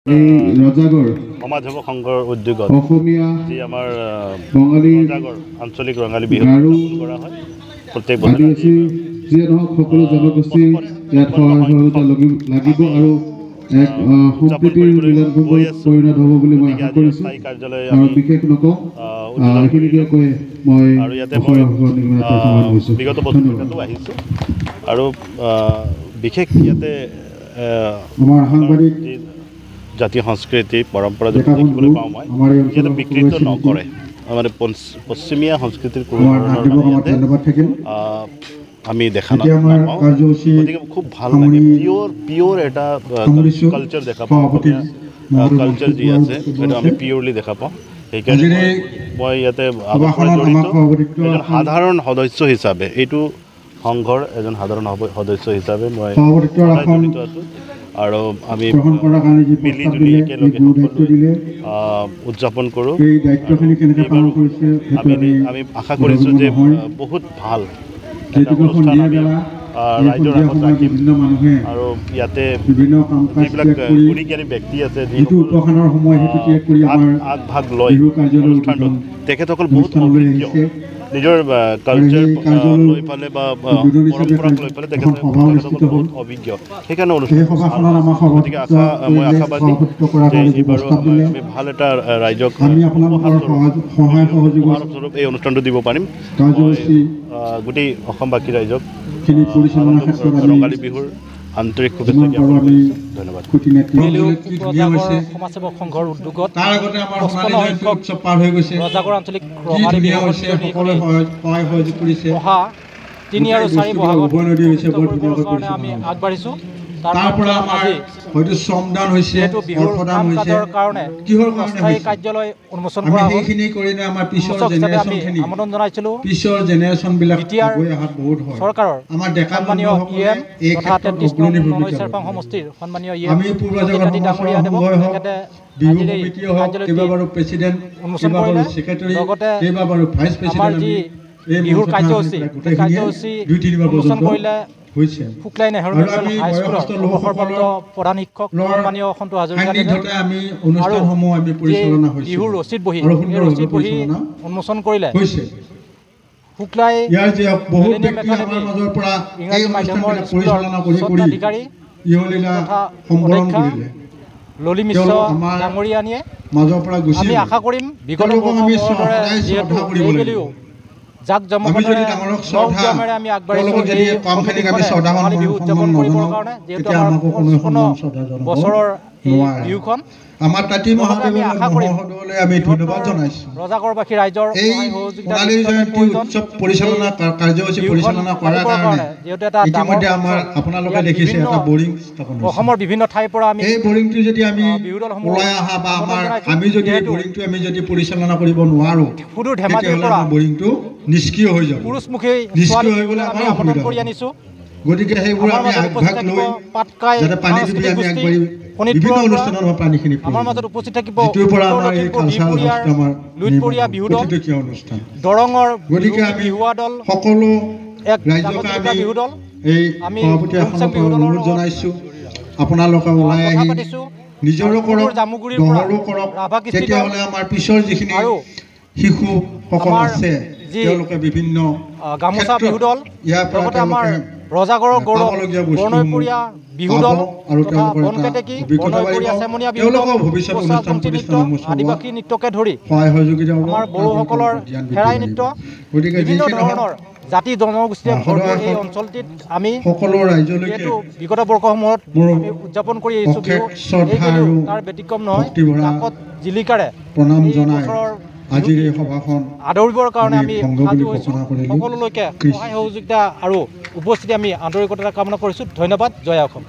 সমাজসেৱক সংঘৰ উদ্যোগত যি আমাৰ ৰজাগড় আঞ্চলিক ৰঙালী বিহু উদযাপন কৰা হয় প্ৰত্যেক বছৰে সকলো জনগোষ্ঠী ইয়াত লাগিব আৰু এক সম্প্ৰীতিৰ মিলনভূমিত পৰিণত হ'ব বুলি মই আশা কৰিছোঁ আৰু বিশেষ নকওঁ এইখিনিকে কৈ মই আৰু ইয়াতে বিগত বছৰতো আহিছোঁ আৰু বিশেষ ইয়াতে আমাৰ সাংবাদিক জাতীয় সংস্কৃতি পৰম্পৰা যদি দেখিবলৈ পাওঁ মই ইয়াতে বিকৃত নকৰে মানে পশ্চিমীয়া সংস্কৃতিৰ কোনো আমি দেখা নাপাওঁ গতিকে খুব ভাল লাগে পিয়'ৰ এটা কালচাৰ দেখা পাওঁ অসমীয়া কালচাৰ যি আছে সেইটো আমি পিয়'ৰলি দেখা পাওঁ সেইকাৰণে মই ইয়াতে জড়িত এজন সাধাৰণ সদস্য হিচাপে এইটো সংঘৰ এজন সাধাৰণ সদস্য হিচাপে মই জড়িত আছোঁ আৰু আমি মিলি জুলি একেলগে সকলোৱে উদযাপন কৰোঁ আমি আশা কৰিছোঁ যে বহুত ভাল এটা অনুষ্ঠান আমি ৰাইজৰ আগত ৰাখিম আৰু ইয়াতে যিবিলাক গুণীজ্ঞানী ব্যক্তি আছে আগভাগ লয় অনুষ্ঠানটোত তেখেতসকল বহুত অভিজ্ঞ নিজৰ কালচাৰ লৈ পেলাই বা পৰম্পৰাক লৈ পেলাই তেখেতসকল বহুত অভিজ্ঞ সেইকাৰণে অনুষ্ঠান গতিকে মই আশাবাদী যে এইবাৰো আমি ভাল এটা ৰাইজক উপহাৰস্বৰূপ এই অনুষ্ঠানটো দিব পাৰিম গোটেই অসমবাসী ৰাইজক ৰঙালী বিহুৰ আন্তৰিক শুভেচ্ছা জ্ঞাপন কৰিছোঁ ধন্যবাদ সমাজসেৱক সংঘৰ উদ্যোগত ৰজাগড় আঞ্চলিক ৰঙালী বিহু অহা ৩ আৰু ৪ বহাগত কাৰণে আমি আগবাঢ়িছোঁ তাৰ পৰা আমাৰ হয়তো শ্ৰমদান হৈছে অৰ্থদান হৈছে কিহৰ কাৰণে কাৰ্যালয় উন্মোচন কৰা হ'ল সেইখিনি কৰিলে আমাৰ পিছৰ জেনেৰেশ্যনখিনি আমন্ত্ৰণ জনাইছিলোঁ পিছৰ জেনেৰেশ্যনবিলাক গৈ অহাত বহুত হয় চৰকাৰৰ আমাৰ ডেকা মাননীয় ইএম তথা ৩৩ নং চেৰপাং সমষ্টিৰ সন্মানীয় ইএম আমি পূৰ্বজগত ডাঙৰীয়া দেৱক তেখেতে বিহু কমিটিও হওক কেইবাবাৰো প্ৰেচিডেণ্ট উন্মোচন কৰিলে ছেক্ৰেটাৰী কেইবাবাৰো ভাইচ প্ৰেচিডেণ্ট এই বিহুৰ কাৰ্যসূচী উন্মোচন কৰিলে ফুকলাই নেহৰু হাইস্কুলৰ সৰ্বভাৰতীয় প্ৰধান শিক্ষক সন্মানীয় সন্তোষ হাজৰিকা আমি অনুষ্ঠানসমূহ আমি পৰিচালনা হৈছে বিহুৰ ৰচিদ বহি উন্মোচন কৰিলে ফুকলাই ইয়াৰ যে বহুত ব্যক্তি আমাৰ মাজৰ পৰা এই অনুষ্ঠানটো পৰিচালনা কৰি অধিকাৰী ইহলীলা সম্বৰণ কৰিলে ললি মিশ্ৰ ডাঙৰীয়ানীয়ে মাজৰ পৰা গুচি আমি আশা কৰিম বিগত বছৰৰে যিহেতু এইবেলিও যাক জমকতাৰে নৱজমেৰে আমি আগবাঢ়িছোঁ এই ৰঙালী বিহু উদযাপন কৰিবৰ কাৰণে যিহেতু আমাৰ 55 বছৰৰ এই বিহুখন আমাৰ তাতি মহাদেৱলৈ আমি ধন্যবাদ জনাইছোঁ ৰজাগড়বাসী ৰাইজৰ উৎসৱ পৰিচালনা কাৰ্যসূচী পৰিচালনা কৰাৰ কাৰণে যিহেতু এটা ইতিমধ্যে আমাৰ আপোনালোকে দেখিছে এটা বৰিং স্থাপন অসমৰ বিভিন্ন ঠাইৰ পৰা আমি এই বৰিংটো যদি আমি ওলাই অহা বা আমি যদি এই বৰিংটো আমি যদি পৰিচালনা কৰিব নোৱাৰোঁ সুদূৰ ধেমাজিৰ পৰা বৰিংটো নিষ্ক্ৰিয় হৈ যাব পুৰুষমুখী নিষ্ক্ৰিয় হৈ গ'লে আমি আমন্ত্ৰণ কৰি আনিছোঁ গতিকে সেইবোৰ আমি আগভাগ লৈ যাতে পানী যদি আমি আগবাঢ়ি বিভিন্ন অনুষ্ঠানৰ পানীখিনি আমাৰ মাজত উপস্থিত থাকিব লুইতপৰীয়া বিহু দল দৰঙৰ গতিকে আমি বিহুৱা দল সকলো এক ৰাজ্যিক বিহু দল আমি অনুৰোধ জনাইছোঁ আপোনালোকে ওলাই আহি নিজৰো কৰক দহৰো কৰক তেতিয়াহ'লে আমাৰ পিছৰ যিখিনি শিশুসকল আছে তেওঁলোকে বিভিন্ন গামোচা বিহু দল লগতে আমাৰ ৰজাগড়ৰ গৌৰৱ বৰ্ণৈপৰীয়া বিহু দল তথা বনকেতেকী বৰ্ণৈপৰীয়া চেমনীয়া বিহু দল আদিবাসী নৃত্যকে ধৰি আমাৰ বড়োসকলৰ হেৰাই নৃত্য বিভিন্ন ধৰণৰ জাতি জনগোষ্ঠীয়ে ভৰপূৰ এই অঞ্চলটিত আমি সকলো ৰাজ্যলৈ বিগত বৰ্ষসমূহত আমি উদযাপন কৰি আহিছোঁ বিহু তাৰ ব্যতিক্ৰম নহয় জাকত জিলিকাৰে প্ৰণাম জনাই আজিৰ এই সভাখন আদৰিবৰ কাৰণে আমি সাজু হৈছোঁ সকলোলৈকে সহায় সহযোগিতা আৰু উপস্থিতি আমি আন্তৰিকতা কামনা কৰিছোঁ ধন্যবাদ জয় অসম